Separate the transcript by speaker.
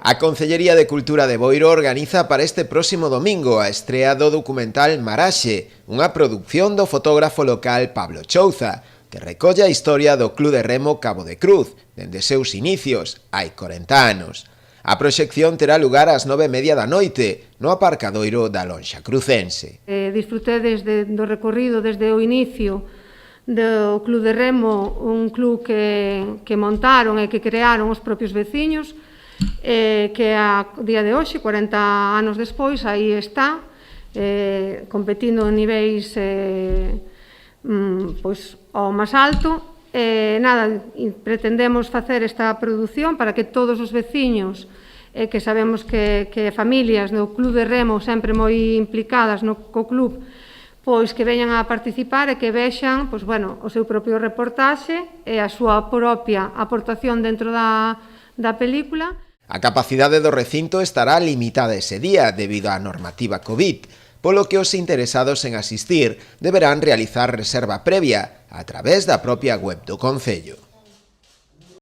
Speaker 1: A Concellería de Cultura de Boiro organiza para este próximo domingo a estrea do documental Maraxe, unha produción do fotógrafo local Pablo Chouza, que recolle a historia do Club de Remo Cabo de Cruz, dende seus inicios, hai 40 anos. A proxección terá lugar ás 9:30 da noite, no aparcadoiro da Lonxa Crucense.
Speaker 2: Disfrutei do recorrido desde o inicio do Club de Remo, un club que montaron e que crearon os propios veciños, que a día de hoxe, 40 anos despois, aí está, competindo en niveis ao máis alto. Pretendemos facer esta produción para que todos os veciños, que sabemos que familias no Club de Remo sempre moi implicadas co club, pois que veñan a participar e que vexan o seu propio reportaxe e a súa propia aportación dentro da película.
Speaker 1: A capacidade do recinto estará limitada ese día debido á normativa COVID, polo que os interesados en asistir deberán realizar reserva previa a través da propia web do Concello.